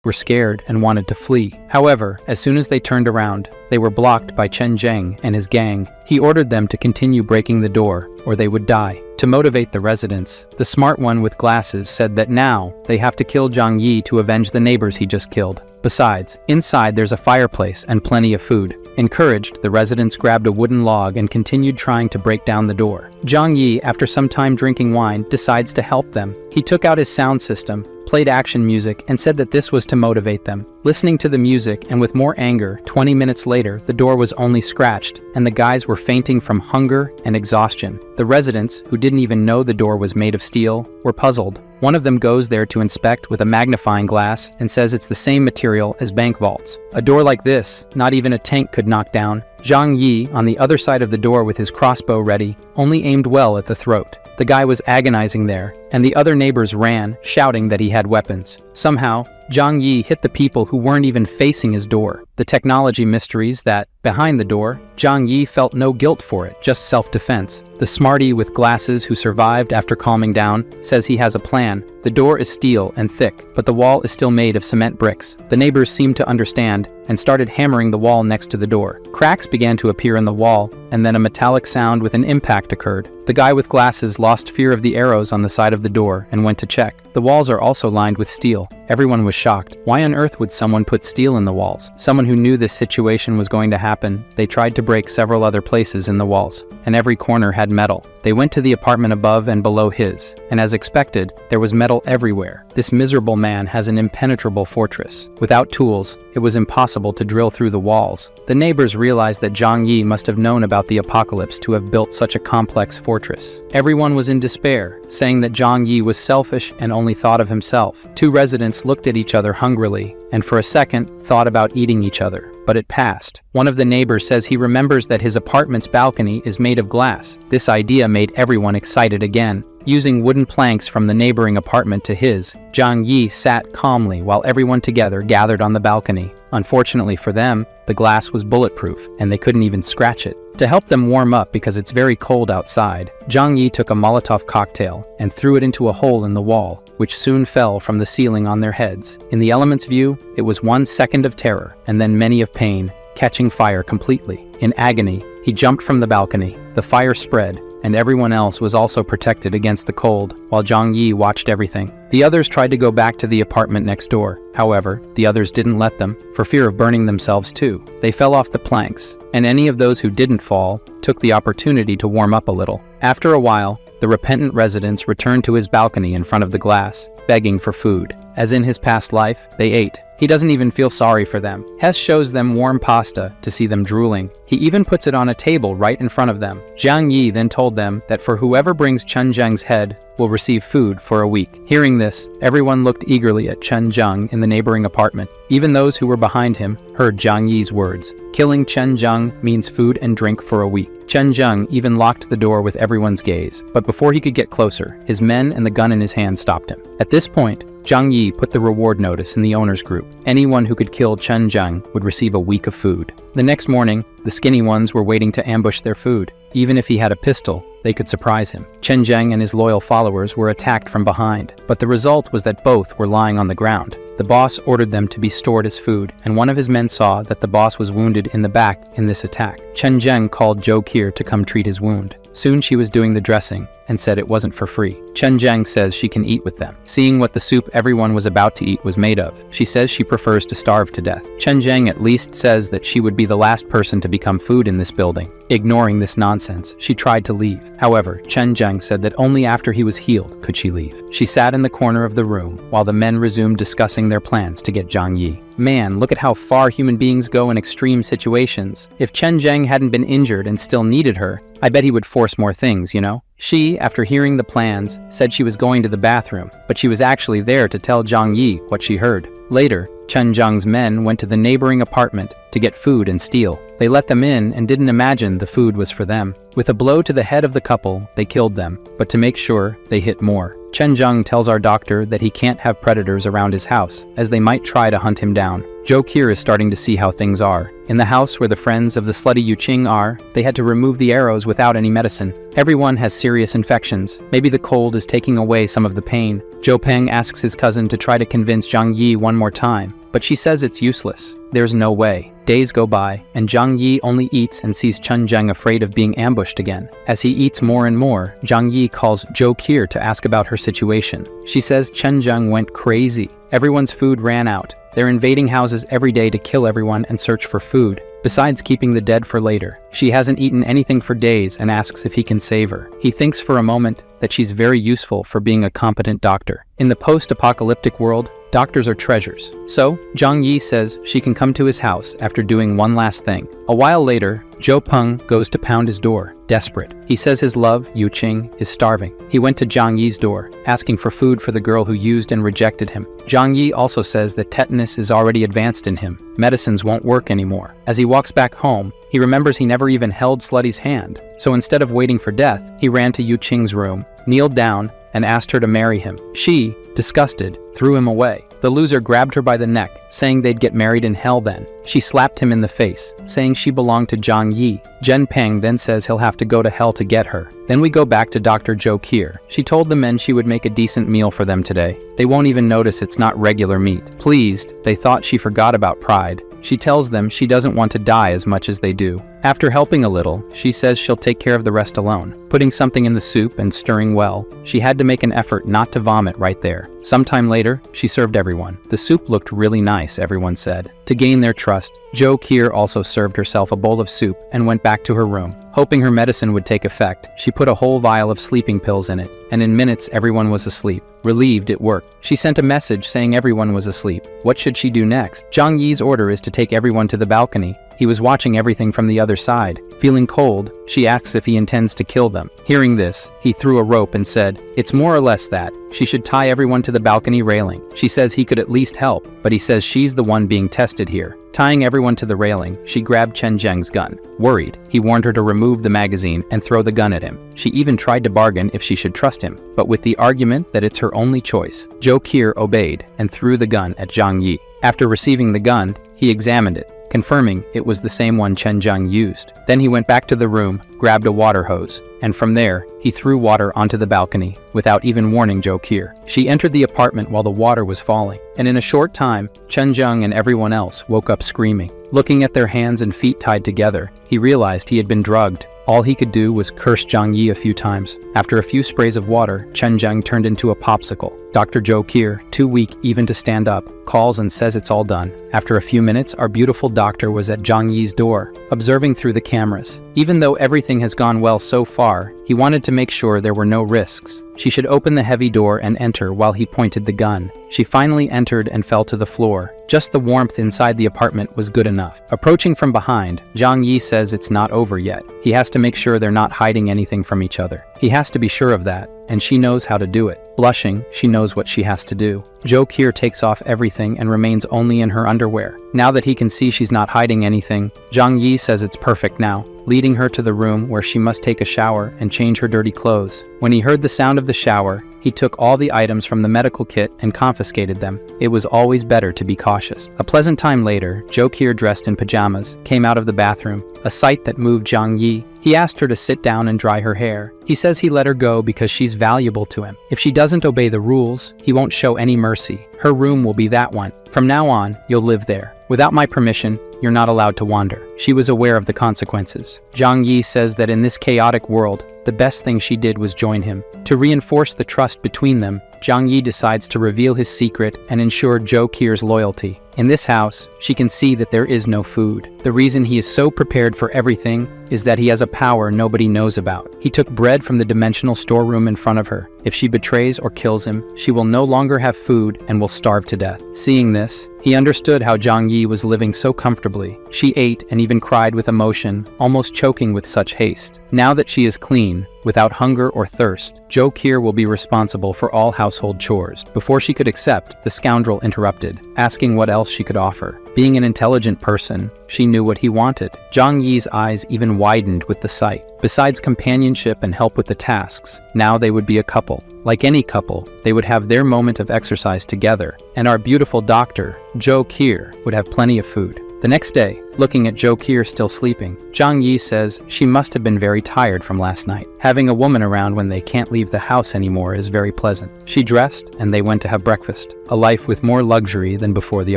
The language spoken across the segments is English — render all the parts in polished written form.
were scared and wanted to flee. However, as soon as they turned around, they were blocked by Chen Zhang and his gang. He ordered them to continue breaking the door, or they would die. To motivate the residents, the smart one with glasses said that now they have to kill Zhang Yi to avenge the neighbors he just killed. Besides, inside there's a fireplace and plenty of food. Encouraged, the residents grabbed a wooden log and continued trying to break down the door. Zhang Yi, after some time drinking wine, decides to help them. He took out his sound system, played action music, and said that this was to motivate them. Listening to the music and with more anger, 20 minutes later, the door was only scratched, and the guys were fainting from hunger and exhaustion. The residents, who didn't even know the door was made of steel, were puzzled. One of them goes there to inspect with a magnifying glass and says it's the same material as bank vaults. A door like this, not even a tank could knock down. Zhang Yi, on the other side of the door with his crossbow ready, only aimed well at the throat. The guy was agonizing there, and the other neighbors ran, shouting that he had weapons. Somehow, Zhang Yi hit the people who weren't even facing his door. The technology mysteries that, behind the door, Zhang Yi felt no guilt for it, just self-defense. The smarty with glasses who survived after calming down says he has a plan. The door is steel and thick, but the wall is still made of cement bricks. The neighbors seemed to understand and started hammering the wall next to the door. Cracks began to appear in the wall, and then a metallic sound with an impact occurred. The guy with glasses lost fear of the arrows on the side of the door and went to check. The walls are also lined with steel. Everyone was shocked. Why on earth would someone put steel in the walls? Someone who knew this situation was going to happen, they tried to break several other places in the walls, and every corner had metal. They went to the apartment above and below his, and as expected, there was metal everywhere. This miserable man has an impenetrable fortress. Without tools, it was impossible to drill through the walls. The neighbors realized that Zhang Yi must have known about the apocalypse to have built such a complex fortress. Everyone was in despair, saying that Zhang Yi was selfish and only thought of himself. Two residents looked at each other hungrily, and for a second thought about eating each other. But it passed. One of the neighbors says he remembers that his apartment's balcony is made of glass. This idea made everyone excited again. Using wooden planks from the neighboring apartment to his, Zhang Yi sat calmly while everyone together gathered on the balcony. Unfortunately for them, the glass was bulletproof, and they couldn't even scratch it. To help them warm up because it's very cold outside, Zhang Yi took a Molotov cocktail and threw it into a hole in the wall, which soon fell from the ceiling on their heads. In the element's view, it was 1 second of terror, and then many of pain, catching fire completely. In agony, he jumped from the balcony. The fire spread, and everyone else was also protected against the cold, while Zhang Yi watched everything. The others tried to go back to the apartment next door. However, the others didn't let them, for fear of burning themselves too. They fell off the planks, and any of those who didn't fall took the opportunity to warm up a little. After a while, the repentant residents returned to his balcony in front of the glass, begging for food. As in his past life, they ate. He doesn't even feel sorry for them. Hess shows them warm pasta to see them drooling. He even puts it on a table right in front of them. Zhang Yi then told them that for whoever brings Chen Zheng's head will receive food for a week. Hearing this, everyone looked eagerly at Chen Zheng in the neighboring apartment. Even those who were behind him heard Zhang Yi's words. Killing Chen Zheng means food and drink for a week. Chen Zheng even locked the door with everyone's gaze, but before he could get closer, his men and the gun in his hand stopped him. At this point, Zhang Yi put the reward notice in the owner's group. Anyone who could kill Chen Zheng would receive a week of food. The next morning, the skinny ones were waiting to ambush their food. Even if he had a pistol, they could surprise him. Chen Zheng and his loyal followers were attacked from behind, but the result was that both were lying on the ground. The boss ordered them to be stored as food, and one of his men saw that the boss was wounded in the back in this attack. Chen Zheng called Zhou Qir to come treat his wound. Soon she was doing the dressing and said it wasn't for free. Chen Zheng says she can eat with them. Seeing what the soup everyone was about to eat was made of, she says she prefers to starve to death. Chen Zheng at least says that she would be the last person to become food in this building. Ignoring this nonsense, she tried to leave. However, Chen Zheng said that only after he was healed could she leave. She sat in the corner of the room while the men resumed discussing their plans to get Zhang Yi. Man, look at how far human beings go in extreme situations. If Chen Zheng hadn't been injured and still needed her, I bet he would force more things, you know? She, after hearing the plans, said she was going to the bathroom, but she was actually there to tell Zhang Yi what she heard. Later, Chen Zheng's men went to the neighboring apartment to get food and steal. They let them in and didn't imagine the food was for them. With a blow to the head of the couple, they killed them, but to make sure, they hit more. Chen Zheng tells our doctor that he can't have predators around his house, as they might try to hunt him down. Joe Kier is starting to see how things are. In the house where the friends of the slutty Yu Qing are, they had to remove the arrows without any medicine. Everyone has serious infections. Maybe the cold is taking away some of the pain. Zhou Peng asks his cousin to try to convince Zhang Yi one more time, but she says it's useless. There's no way. Days go by, and Zhang Yi only eats and sees Chen Zheng afraid of being ambushed again. As he eats more and more, Zhang Yi calls Zhou Kier to ask about her situation. She says Chen Zheng went crazy. Everyone's food ran out. They're invading houses every day to kill everyone and search for food, besides keeping the dead for later. She hasn't eaten anything for days and asks if he can save her. He thinks for a moment that she's very useful for being a competent doctor. In the post-apocalyptic world, doctors are treasures. So, Zhang Yi says she can come to his house after doing one last thing. A while later, Zhou Peng goes to pound his door, desperate. He says his love, Yu Qing, is starving. He went to Zhang Yi's door, asking for food for the girl who used and rejected him. Zhang Yi also says that tetanus is already advanced in him. Medicines won't work anymore. As he walks back home, he remembers he never even held Slutty's hand. So instead of waiting for death, he ran to Yu Qing's room, kneeled down, and asked her to marry him. She, disgusted, threw him away. The loser grabbed her by the neck, saying they'd get married in hell then. She slapped him in the face, saying she belonged to Zhang Yi. Zhen Peng then says he'll have to go to hell to get her. Then we go back to Dr. Zhou Kier. She told the men she would make a decent meal for them today. They won't even notice it's not regular meat. Pleased, they thought she forgot about pride. She tells them she doesn't want to die as much as they do. After helping a little, she says she'll take care of the rest alone. Putting something in the soup and stirring well, she had to make an effort not to vomit right there. Sometime later, she served everyone. The soup looked really nice, everyone said. To gain their trust, Zhou Kier also served herself a bowl of soup and went back to her room. Hoping her medicine would take effect, she put a whole vial of sleeping pills in it, and in minutes everyone was asleep. Relieved it worked, she sent a message saying everyone was asleep. What should she do next? Zhang Yi's order is to take everyone to the balcony. He was watching everything from the other side. Feeling cold, she asks if he intends to kill them. Hearing this, he threw a rope and said, "It's more or less that. She should tie everyone to the balcony railing." She says he could at least help, but he says she's the one being tested here. Tying everyone to the railing, she grabbed Chen Zheng's gun. Worried, he warned her to remove the magazine and throw the gun at him. She even tried to bargain if she should trust him, but with the argument that it's her only choice. Zhou Kier obeyed and threw the gun at Zhang Yi. After receiving the gun, he examined it, confirming it was the same one Chen Zheng used. Then he went back to the room, grabbed a water hose, and from there, he threw water onto the balcony, without even warning Zhou Kier. She entered the apartment while the water was falling, and in a short time, Chen Zheng and everyone else woke up screaming. Looking at their hands and feet tied together, he realized he had been drugged. All he could do was curse Zhang Yi a few times. After a few sprays of water, Chen Zheng turned into a popsicle. Dr. Zhou Kier, too weak even to stand up, calls and says it's all done. After a few minutes, our beautiful doctor was at Zhang Yi's door, observing through the cameras. Even though everything has gone well so far, he wanted to make sure there were no risks. She should open the heavy door and enter while he pointed the gun. She finally entered and fell to the floor. Just the warmth inside the apartment was good enough. Approaching from behind, Zhang Yi says it's not over yet. He has to make sure they're not hiding anything from each other. He has to be sure of that, and she knows how to do it. Blushing, she knows what she has to do. Zhou Kier takes off everything and remains only in her underwear. Now that he can see she's not hiding anything, Zhang Yi says it's perfect now, leading her to the room where she must take a shower and change her dirty clothes. When he heard the sound of the shower, he took all the items from the medical kit and confiscated them. It was always better to be cautious. A pleasant time later, Zhou Kier, dressed in pajamas, came out of the bathroom, a sight that moved Zhang Yi. He asked her to sit down and dry her hair. He says he let her go because she's valuable to him. If she doesn't obey the rules, he won't show any mercy. Her room will be that one. From now on, you'll live there. Without my permission, you're not allowed to wander. She was aware of the consequences. Zhang Yi says that in this chaotic world, the best thing she did was join him. To reinforce the trust between them, Zhang Yi decides to reveal his secret and ensure Zhou Kier's loyalty. In this house, she can see that there is no food. The reason he is so prepared for everything is that he has a power nobody knows about. He took bread from the dimensional storeroom in front of her. If she betrays or kills him, she will no longer have food and will starve to death. Seeing this, he understood how Zhang Yi was living so comfortably uncomfortably. She ate and even cried with emotion, almost choking with such haste. Now that she is clean, without hunger or thirst, Jo-Kir will be responsible for all household chores. Before she could accept, the scoundrel interrupted, asking what else she could offer. Being an intelligent person, she knew what he wanted. Zhang Yi's eyes even widened with the sight. Besides companionship and help with the tasks, now they would be a couple. Like any couple, they would have their moment of exercise together, and our beautiful doctor, Jo-Kir, would have plenty of food. The next day, looking at Jo-Kir still sleeping, Zhang Yi says she must have been very tired from last night. Having a woman around when they can't leave the house anymore is very pleasant. She dressed and they went to have breakfast, a life with more luxury than before the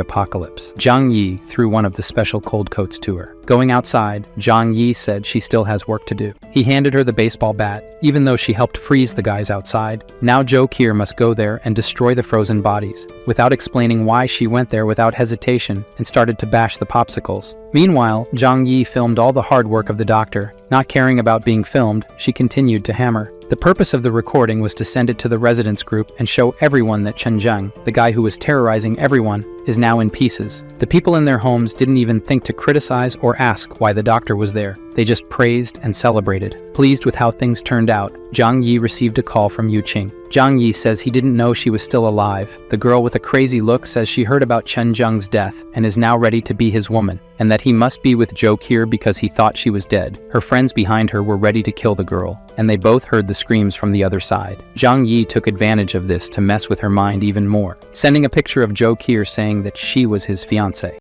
apocalypse. Zhang Yi threw one of the special cold coats to her. Going outside, Zhang Yi said she still has work to do. He handed her the baseball bat, even though she helped freeze the guys outside. Now Jo-Kir must go there and destroy the frozen bodies, without explaining why she went there without hesitation and started to bash the popsicles. Meanwhile, Zhang Yi filmed all the hard work of the doctor. Not caring about being filmed, she continued to hammer. The purpose of the recording was to send it to the residents group and show everyone that Chen Zheng, the guy who was terrorizing everyone, is now in pieces. The people in their homes didn't even think to criticize or ask why the doctor was there. They just praised and celebrated. Pleased with how things turned out, Zhang Yi received a call from Yu Qing. Zhang Yi says he didn't know she was still alive. The girl with a crazy look says she heard about Chen Zheng's death and is now ready to be his woman, and that he must be with Jo-Kir because he thought she was dead. Her friends behind her were ready to kill the girl, and they both heard the screams from the other side. Zhang Yi took advantage of this to mess with her mind even more, sending a picture of Jo-Kir saying that she was his fiancée.